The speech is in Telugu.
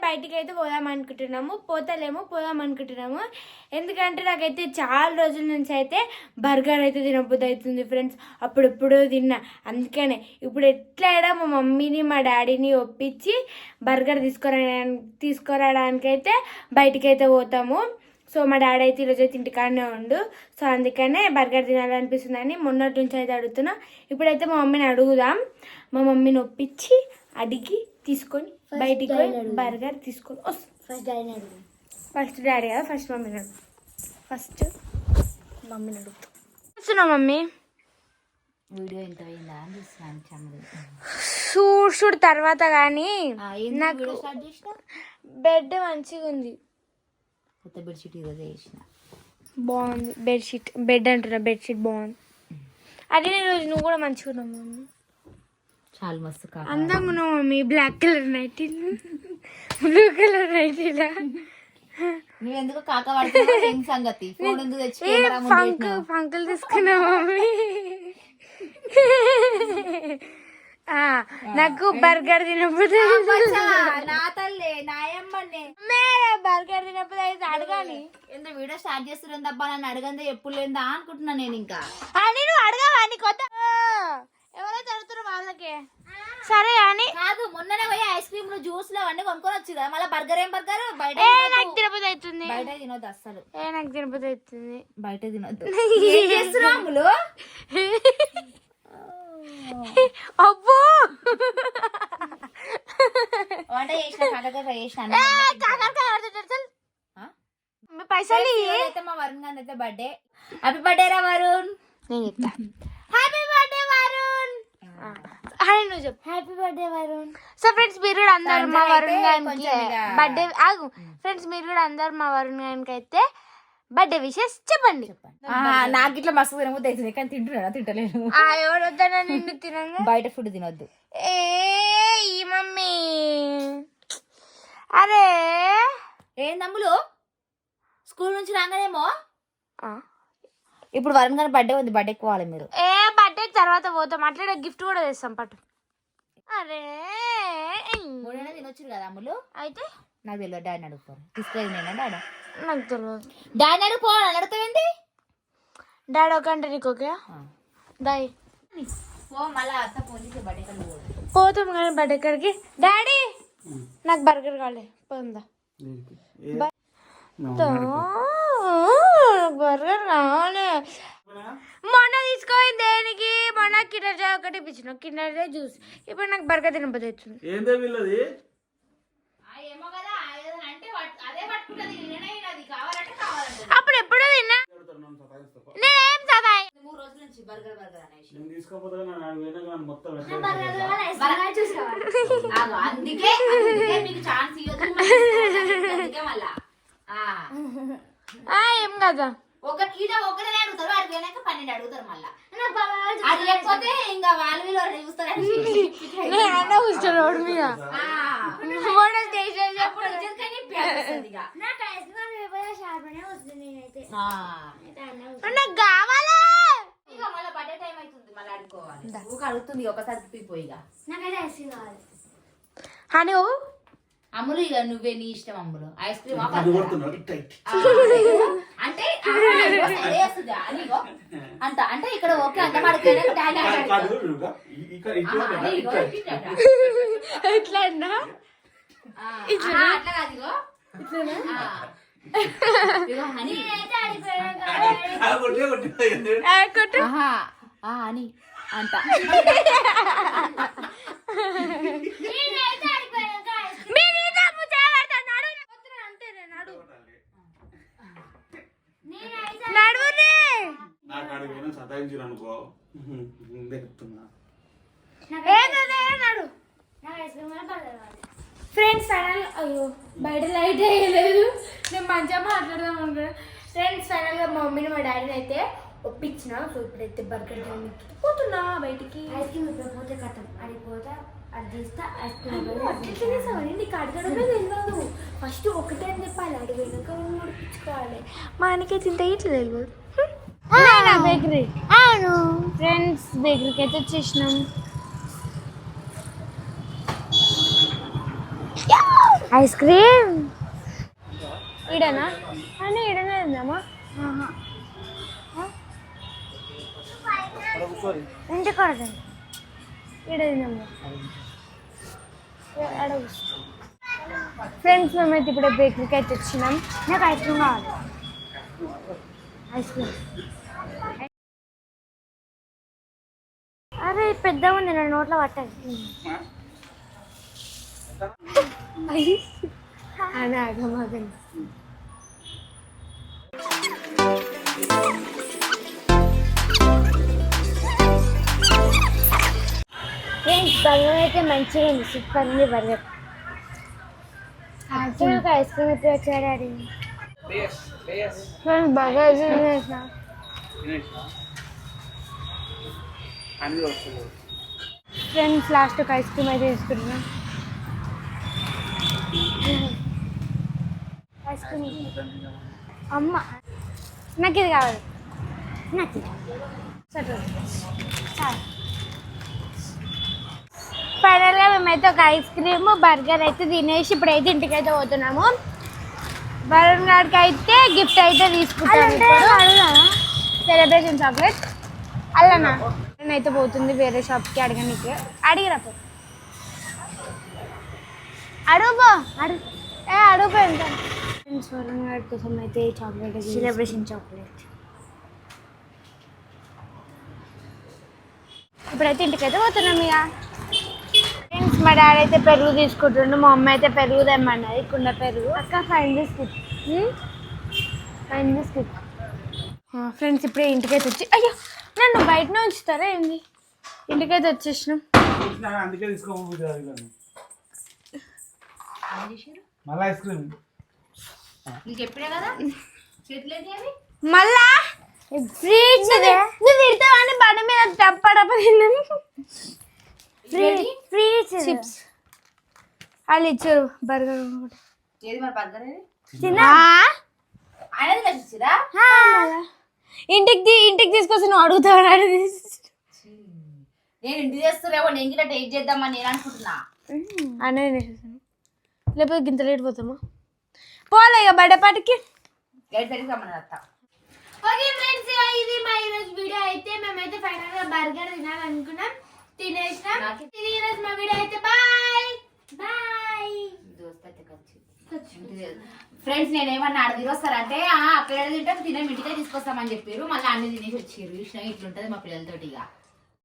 బయటికి అయితే పోదాం అనుకుంటున్నాము ఎందుకంటే నాకైతే చాలా రోజుల నుంచి అయితే బర్గర్ అయితే తినబుద్ధి అవుతుంది ఫ్రెండ్స్. అప్పుడెప్పుడు తిన్నా, అందుకనే ఇప్పుడు ఎట్లయినా మా మమ్మీని మా డాడీని ఒప్పించి బర్గర్ తీసుకురావడానికి అయితే బయటికి అయితే పోతాము. సో మా డాడీ అయితే ఈరోజు అయితే ఇంటికాడనే ఉండు. సో అందుకనే బర్గర్ తినాలనిపిస్తుందని మొన్నటి నుంచి అయితే అడుగుతున్నా. ఇప్పుడైతే మా మమ్మీని అడుగుదాం. మా మమ్మీని ఒప్పించి అడిగి తీసుకొని బయటికి పోయి బర్గర్ తీసుకొని వస్తాం. ఫస్ట్ డాడీ కదా, ఫస్ట్ మమ్మీని అడుగు. ఫస్ట్ మమ్మీని అడుగుతాం. వస్తున్నా మమ్మీ. వీడియో ఎంత అయిందా అని చూడు తర్వాత కానీ నాకు బెడ్ మంచిగా ఉంది. కొత్త బెడ్షీట్ ఈరోజు వేసిన, బాగుంది బెడ్షీట్. బెడ్ అంటున్నా, బెడ్షీట్ బాగుంది. అదే రోజు నువ్వు కూడా మంచిగా ఉన్నావు మమ్మీ, చాలా మస్తు అందంగా ఉన్నావు mummy. Black colour nighty, blue colour నైటీలా నువ్వు ఎందుకు కాక పడుతున్నావు సంగతి. ఫోన్ ఎందుకు తెచ్చి ఫంకులు తీసుకున్నావు మమ్మీ. నాకు బర్గర్ తినప్పుడు నా తల్లి నాయమ్మనే బర్గర్ తినప్పుడు అయితే అడగాలి. ఎంత వీడియో స్టార్ట్ చేస్తున్నా అబ్బా, నన్ను అడగందే ఎప్పుడు లేదా అనుకుంటున్నా నేను. ఇంకా నువ్వు అడగావా? కొత్త ఎవరో జరుగుతున్నారు వాళ్ళకే. సరే అని కాదు, మొన్ననే పోయి ఐస్ క్రీమ్ జ్యూస్ లో అన్ని కొనుక్కొని వచ్చి కదా, మళ్ళీ బర్గర్ ఏం బర్గర్ బయట నాకు తినబుద్ధి అవుతుంది. బయట తినొద్దు అస్సలు, నాకు తినబుద్ధి అవుతుంది. బయట తినొద్దు. ఏం చేస్తున్నావు అమ్ములు? అబ్బో వంట చేసిన కాకరకాయ చేసిన పైసలు అయితే మా వరుణ్ గాంధీ అయితే బర్త్డే. హ్యాపీ బర్త్డే రా వరుణ్. నేను చెప్తా హ్యాపీ బర్త్డే వరుణ్. నువ్వు చెప్పు happy birthday Varun. So friends మీరు కూడా అందరు మా వరుణ్ గారికి బర్త్డే ఆగు ఫ్రెండ్స్ మీరు కూడా అందరు మా వరుణ్ గారికి అయితే బర్త్డే విషెస్ చెప్పండి. నాకు ఇట్లా మస్తు తినబుద్ధి అవుతుంది కానీ తింటున్నా తింటలేను. ఎవరు వద్దన్నా నిన్ను తినంగా. బయట ఫుడ్ తినొద్దు. ఈ మమ్మీ అరే ఏం తమ్ములు స్కూల్ నుంచి రాగానేమో ఇప్పుడు వరుణ్ గారి బర్త్డే ఉంది, బర్త్డే పోవాలి మీరు. బర్త్డే తర్వాత పోతాం, అట్లా గిఫ్ట్ కూడా తెస్తాం పట్టు. అరే మూడైనా తినొచ్చు కదా అమ్ములు. అయితే నాకు తెలియదు, డాడీని అడుగుతారు. తీసుకెళ్ళి నేను డాడీ నాకు తెలియదు. డాడీని అడుగుపోవాలి అడుగుతావేంటి? డాడీ ఒక అంటే నీకు ఓకే దాయ్ మళ్ళీ అత్త ఫోన్ చేసి బర్త్డే కన్నా పోతాం కానీ బర్త్డే కాడికి. డాడీ నాకు బర్గర్ కావాలి పోందా. బర్గర్ కావాలి. మొన్న తీసుకోవాలి దేనికి? మొన్న కిండర్ జాయ్ ఒకటి ఇప్పించిన, కిండర్ జాయ్ జ్యూస్. ఇప్పుడు నాకు బర్గర్ తినబోతుంది అవుతుంది. అప్పుడు ఎప్పుడో తిన్నా నేనేం చదా ఏం కదా ఒకటే అడుగుతారు, అది పోయినాక 12 అడుగుతారు. మళ్ళీ అది లేకపోతే ఇంకా వాళ్ళు వీళ్ళు చూస్తారు. రోడ్ మీద నాకు కావాలా. ఇక మళ్ళీ బర్త్డే టైం అవుతుంది, మళ్ళీ అడుకోవాలి. అడుగుతుంది ఒకసారి తిప్పిపోయి. హలో అమ్ములు ఇక నువ్వే నీ ఇష్టం అమ్ములు. ఐస్ క్రీమ్ అంటే అంట అంటే ఇక్కడ ఓకే అంత పడుతుంది. ఎట్లా అన్నా అట్లా కాదు అని అంట. ఫ్రెండ్స్ ఫైనల్ అయ్యో బయట లైట్ వేయలేదు, నేను మంచిగా మాట్లాడదాం అనుకున్నా. ఫ్రెండ్స్ ఫైనల్ గా మా మమ్మీని మా డాడీని అయితే ఒప్పించిన. సో ఇప్పుడైతే బర్గర్ పోతున్నా బయటికి. ఐస్ క్రీమ్ పోతే కథం అడిగిపోతా అది తీస్తా ఐస్ క్రీమ్ నీకు అడగడమే తెలియదు. ఫస్ట్ ఒకటే అని చెప్పాలి, అడిగినాక నడిపించుకోవాలి. మా ఆయనకైతే ఇంత ఇట్లా తెలియదు. బేకరీ అవును ఫ్రెండ్స్, బేకరీకి అయితే వచ్చేసినాం. ఐస్ క్రీమ్ ఈడనా అని ఈడనే తిందామా ఇంటికి కొడతాను ఈడ తిందాము ఫ్రెండ్స్ మేమైతే ఇప్పుడు బేకరీకి అయితే వచ్చినాం నాకు ఐస్ క్రీమ్ కావాలి ఐస్ క్రీమ్ అరే పెద్దగా ఉంది నా నోట్లో పట్టాలి అని ఆగమాగండి ఫ్రెండ్స్ బర్గర్ అయితే మంచిగా ఉంది సూపర్ ఉంది బర్గర్ నాకు ఐస్ క్రీమ్ ఎప్పుడు వచ్చాడు అది ఫ్రెండ్స్ బర్గర్ తినేసిన ఫ్రెండ్స్ లాస్ట్ ఒక ఐస్ క్రీమ్ అయితే తీసుకుంటున్నాం ఐస్ క్రీమ్ అమ్మ నాకు ఇది కావాలి నాకు సరే ఫైనల్గా మేమైతే ఒక ఐస్ క్రీమ్ బర్గర్ అయితే తినేసి ఇప్పుడైతే ఇంటికి అయితే పోతున్నాము వరుణ్ గారికి అయితే గిఫ్ట్ అయితే తీసుకుంటాను సెలబ్రేషన్ చాక్లెట్ అల్లనా నేనైతే పోతుంది వేరే షాప్కి అడగడానికి అడిగిరా అడుగు అడుగు ఎంత వరుణ్ గారి కోసం అయితే చాక్లెట్ సెలబ్రేషన్ చాక్లెట్ ఇప్పుడైతే ఇంటికైతే పోతున్నాం ఇక ఫ్రెండ్స్ మా డాడీ అయితే పెరుగు తీసుకుంటుండు మా అమ్మ అయితే పెరుగు తెమ్మన్నది కుండ పెరుగు అక్క ఫైన్ బిస్కెట్ ఫ్రెండ్స్ ఇప్పుడే ఇంటికైతే వచ్చి అయ్యో నన్ను బయటనే ఉంచుతారా ఏంది ఇంటికైతే వచ్చేసినాం మళ్ళా ఫ్రీజ్ నువ్వు తిడతావని బండి మీద టప్పడప్ప తిన్నాను చిప్స్ వాళ్ళు ఇచ్చారు బర్గర్ ఇంటికి తీసుకొచ్చి నువ్వు అడుగుతావు నేను ఇంటికి చేస్తారేమో నేను గిట్ట టేస్ట్ చేద్దామని నేను అనుకుంటున్నా అనేది లేకపోతే గింత లేట్ పోతామా పోలే ఇక బయటపాటికి ఓకే ఫ్రెండ్స్ ఇది మా ఈరోజు వీడియో అయితే మేమైతే ఫైనల్ గా బర్గర్ తినాలనుకున్నాం తినేసినాం ఇది ఈరోజు మా వీడియో అయితే బాయ్ ఫ్రెండ్స్ నేను ఏమన్నా ఆడ తిరొస్తారంటే అక్కడ తింటాం తినే ఇంటికే తీసుకొస్తామని చెప్పారు మళ్ళీ అన్ని తినేసి వచ్చారు ఇట్లుంటది మా పిల్లలతోటి ఇక